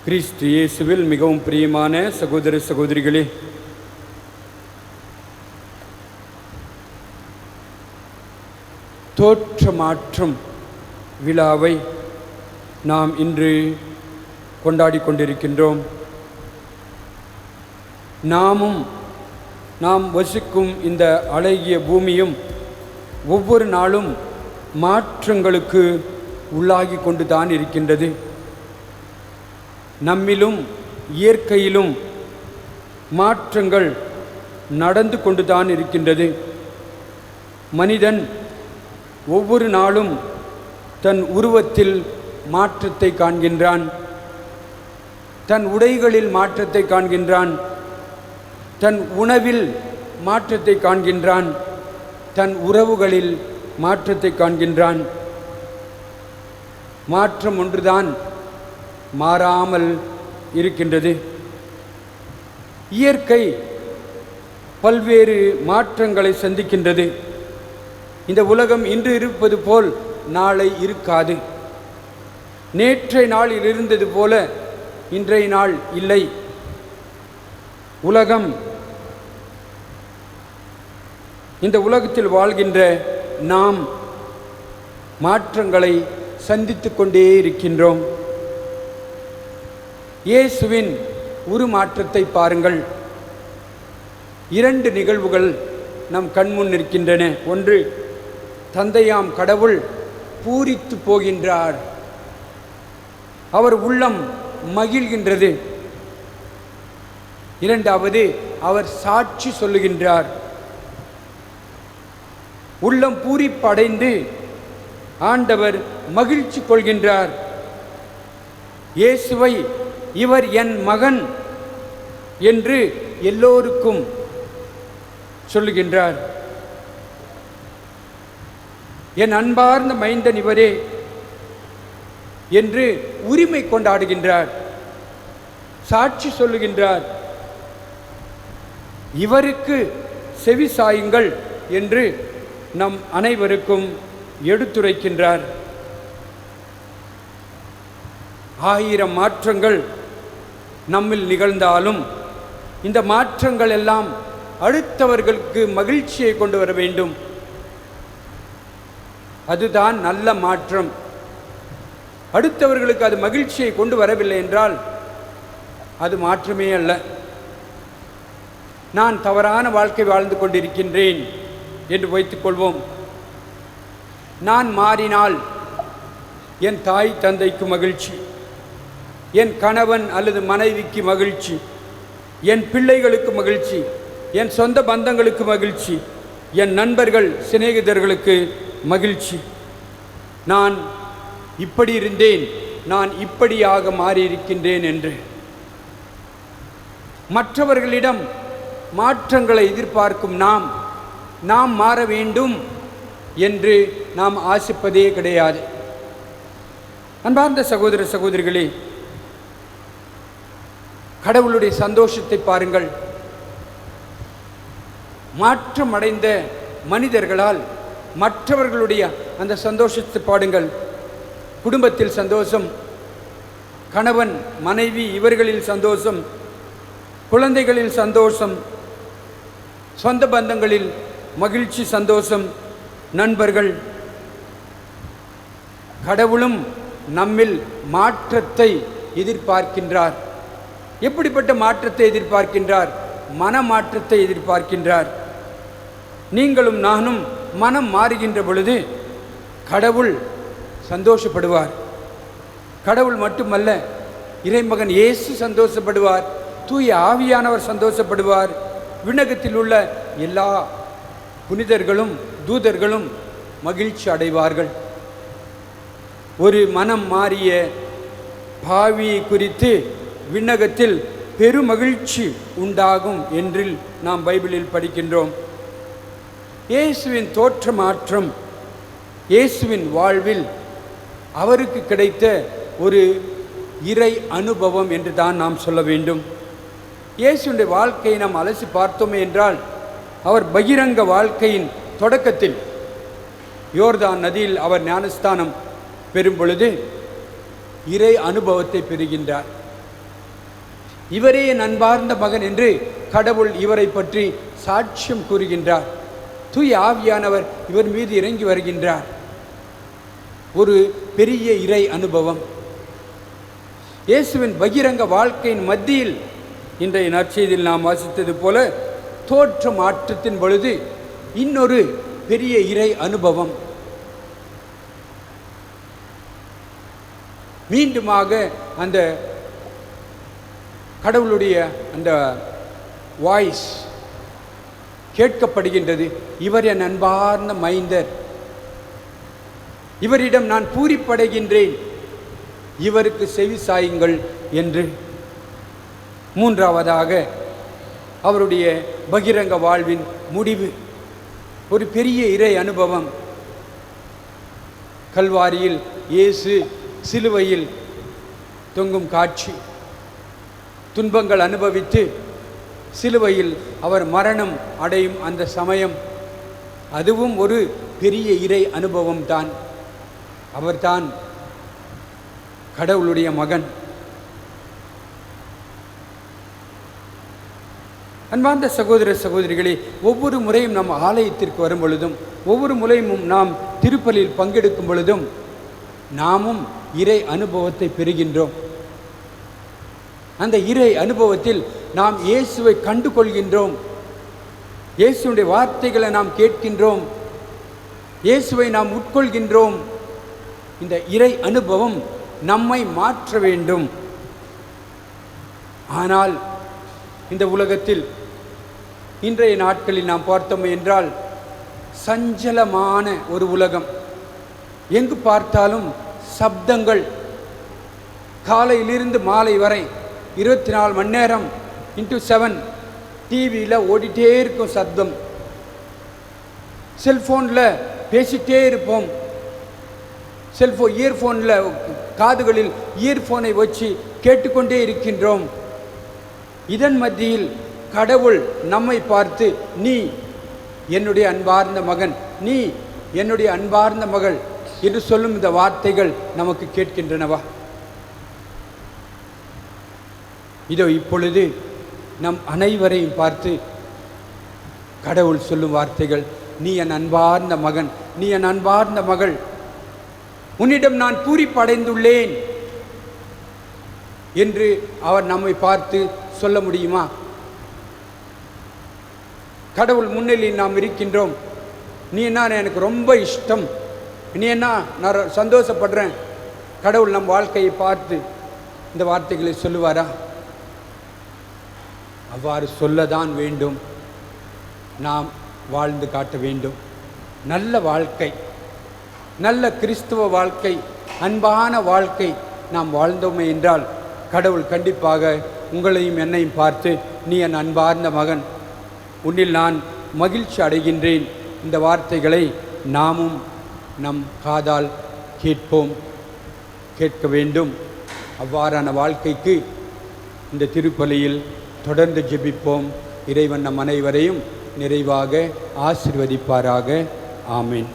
கிறிஸ்து இயேசுவில் மிகவும் பிரியமான சகோதர சகோதரிகளே, தோற்றமாற்றும் விழாவை நாம் இன்று கொண்டாடி கொண்டிருக்கின்றோம். நாம் வசிக்கும் இந்த அழகிய பூமியும் ஒவ்வொரு நாளும் மாற்றங்களுக்கு உள்ளாகி கொண்டு தான் இருக்கின்றது. நம்மிலும் இயற்கையிலும் மாற்றங்கள் நடந்து கொண்டு தான் இருக்கின்றது. மனிதன் ஒவ்வொரு நாளும் தன் உருவத்தில் மாற்றத்தை காண்கின்றான், தன் உடைகளில் மாற்றத்தை காண்கின்றான், தன் உணவில் மாற்றத்தை காண்கின்றான், தன் உறவுகளில் மாற்றத்தை காண்கின்றான். மாற்றம் ஒன்றுதான் மாறாமல் இருக்கின்றது. இயற்கை பல்வேறு மாற்றங்களை சந்திக்கின்றது. இந்த உலகம் இன்று இருப்பது போல் நாளை இருக்காது. நேற்றைய நாளில் இருந்தது போல இன்றைய நாள் இல்லை. இந்த உலகத்தில் வாழ்கின்ற நாம் மாற்றங்களை சந்தித்து கொண்டே இருக்கின்றோம். இயேசுவின் உருமாற்றத்தை பாருங்கள். 2 நிகழ்வுகள் நம் கண்முன் இருக்கின்றன. ஒன்று, தந்தையாம் கடவுள் பூரித்து போகின்றார், அவர் உள்ளம் மகிழ்கின்றது. இரண்டாவது, அவர் சாட்சி சொல்லுகின்றார். உள்ளம் பூரிப்படைந்து ஆண்டவர் மகிழ்ச்சி கொள்கின்றார். இயேசுவை இவர் என் மகன் என்று எல்லோருக்கும் சொல்லுகின்றார். என் அன்பார்ந்த மைந்தன் இவரே என்று உரிமை கொண்டாடுகின்றார், சாட்சி சொல்லுகின்றார். இவருக்கு செவி சாயுங்கள் என்று நம் அனைவருக்கும் எடுத்துரைக்கின்றார். 1000 மாற்றங்கள் நம்மில் நிகழ்ந்தாலும் இந்த மாற்றங்கள் எல்லாம் அடுத்தவர்களுக்கு மகிழ்ச்சியை கொண்டு வர வேண்டும். அதுதான் நல்ல மாற்றம். அடுத்தவர்களுக்கு அது மகிழ்ச்சியை கொண்டு வரவில்லை என்றால் அது மாற்றமே அல்ல. நான் தவறான வாழ்க்கை வாழ்ந்து கொண்டிருக்கின்றேன் என்று வைத்துக்கொள்வோம். நான் மாறினால் என் தாய் தந்தைக்கு மகிழ்ச்சி, என் கணவன் அல்லது மனைவிக்கு மகிழ்ச்சி, என் பிள்ளைகளுக்கு மகிழ்ச்சி, என் சொந்த பந்தங்களுக்கு மகிழ்ச்சி, என் நண்பர்கள் சிநேகிதர்களுக்கு மகிழ்ச்சி. நான் இப்படி இருந்தேன், நான் இப்படியாக மாறியிருக்கின்றேன் என்று மற்றவர்களிடம் மாற்றங்களை எதிர்பார்க்கும் நாம் மாற வேண்டும் என்று நாம் ஆசிப்பதே கிடையாது. அன்பார்ந்த சகோதர சகோதரிகளே, கடவுளுடைய சந்தோஷத்தை பாருங்கள். மாற்றமடைந்த மனிதர்களால் மற்றவர்களுடைய அந்த சந்தோஷத்தை பாடுங்கள். குடும்பத்தில் சந்தோஷம், கணவன் மனைவி இவர்களில் சந்தோஷம், குழந்தைகளில் சந்தோஷம், சொந்த பந்தங்களில் மகிழ்ச்சி சந்தோஷம், நண்பர்கள். கடவுளும் நம்மில் மாற்றத்தை எதிர்பார்க்கின்றார். எப்படிப்பட்ட மாற்றத்தை எதிர்பார்க்கின்றார்? மன மாற்றத்தை எதிர்பார்க்கின்றார். நீங்களும் நானும் மனம் மாறுகின்ற பொழுது கடவுள் சந்தோஷப்படுவார். கடவுள் மட்டுமல்ல, இறைமகன் இயேசு சந்தோஷப்படுவார், தூய ஆவியானவர் சந்தோஷப்படுவார், விண்ணகத்தில் உள்ள எல்லா புனிதர்களும் தூதர்களும் மகிழ்ச்சி அடைவார்கள். ஒரு மனம் மாறிய பாவியை குறித்து விண்ணகத்தில் பெருமகிழ்ச்சி உண்டாகும் என்று நாம் பைபிளில் படிக்கின்றோம். இயேசுவின் தோற்ற மாற்றம் இயேசுவின் வாழ்வில் அவருக்கு கிடைத்த ஒரு இறை அனுபவம் என்று தான் நாம் சொல்ல வேண்டும். இயேசுடைய வாழ்க்கையை நாம் அலசி பார்த்தோமே என்றால், அவர் பகிரங்க வாழ்க்கையின் தொடக்கத்தில் யோர்தான் நதியில் அவர் ஞானஸ்தானம் பெறும் பொழுது இறை அனுபவத்தை பெறுகின்றார். இவரே என் அன்பார்ந்த மகன் என்று கடவுள் இவரை பற்றி சாட்சியம் கூறுகின்றார். தூய ஆவியானவர் இவர் மீது இறங்கி வருகின்றார். ஒரு பெரிய இறை அனுபவம். இயேசுவின் பகிரங்க வாழ்க்கையின் மத்தியில் இன்றைய நற்செய்தியில் நாம் வாசித்தது போல தோற்ற மாற்றத்தின் பொழுது இன்னொரு பெரிய இறை அனுபவம். மீண்டுமாக அந்த கடவுளுடைய அந்த வாய்ஸ் கேட்கப்படுகின்றது. இவர் என் அன்பார்ந்த மைந்தர், இவரிடம் நான் பூரிப்படைகின்றேன், இவருக்கு செவி சாயுங்கள் என்று. மூன்றாவதாக அவருடைய பகிரங்க வாழ்வின் முடிவு. ஒரு பெரிய இறை அனுபவம். கல்வாரியில் இயேசு சிலுவையில் தொங்கும் காட்சி. துன்பங்கள் அனுபவித்து சிலுவையில் அவர் மரணம் அடையும் அந்த சமயம், அதுவும் ஒரு பெரிய இறை அனுபவம் தான். அவர்தான் கடவுளுடைய மகன். அன்பார்ந்த சகோதர சகோதரிகளே, ஒவ்வொரு முறையும் நாம் ஆலயத்திற்கு வரும் பொழுதும், ஒவ்வொரு முறையும் நாம் திருப்பலியில் பங்கெடுக்கும் பொழுதும் நாமும் இறை அனுபவத்தை பெறுகின்றோம். அந்த இறை அனுபவத்தில் நாம் இயேசுவை கண்டு கொள்கின்றோம். இயேசுடைய வார்த்தைகளை நாம் கேட்கின்றோம். இயேசுவை நாம் உட்கொள்கின்றோம். இந்த இறை அனுபவம் நம்மை மாற்ற வேண்டும். ஆனால் இந்த உலகத்தில் இன்றைய நாட்களில் நாம் பார்த்தோம் என்றால் சஞ்சலமான ஒரு உலகம். எங்கு பார்த்தாலும் சப்தங்கள். காலையிலிருந்து மாலை வரை 24 மணி நேரம் × 7 டிவியில் ஓடிட்டே இருக்கும் சப்தம். செல்ஃபோனில் பேசிகிட்டே இருப்போம். இயர்ஃபோனில் காதுகளில் இயர்ஃபோனை வச்சு கேட்டுக்கொண்டே இருக்கின்றோம். இதன் மத்தியில் கடவுள் நம்மை பார்த்து, நீ என்னுடைய அன்பார்ந்த மகன், நீ என்னுடைய அன்பார்ந்த மகள் என்று சொல்லும் இந்த வார்த்தைகள் நமக்கு கேட்கின்றனவா? இதோ இப்பொழுது நம் அனைவரையும் பார்த்து கடவுள் சொல்லும் வார்த்தைகள், நீ என் அன்பார்ந்த மகன், நீ என் அன்பார்ந்த மகள், உன்னிடம் நான் பூரிப்படைந்துள்ளேன் என்று அவர் நம்மை பார்த்து சொல்ல முடியுமா? கடவுள் முன்னிலையில் நாம் இருக்கின்றோம். நீ என்ன, எனக்கு ரொம்ப இஷ்டம், நீ என்ன, நான் சந்தோஷப்படுறேன். கடவுள் நம் வாழ்க்கையை பார்த்து இந்த வார்த்தைகளை சொல்லுவாரா? அவ்வாறு சொல்லதான் வேண்டும். நாம் வாழ்ந்து காட்ட வேண்டும். நல்ல வாழ்க்கை, நல்ல கிறிஸ்துவ வாழ்க்கை, அன்பான வாழ்க்கை நாம் வாழ்ந்தோமே என்றால் கடவுள் கண்டிப்பாக உங்களையும் என்னையும் பார்த்து, நீ என் அன்பார்ந்த மகன், உன்னில் நான் மகிழ்ச்சி அடைகின்றேன், இந்த வார்த்தைகளை நாமும் நம் காதால் கேட்போம், கேட்க வேண்டும். அவ்வாறான வாழ்க்கைக்கு இந்த திருப்பலியில் தொடர்ந்து ஜெபிப்போம். இறைவன் நம் அனைவரையும் நிறைவாக ஆசீர்வதிப்பாராக. ஆமீன்.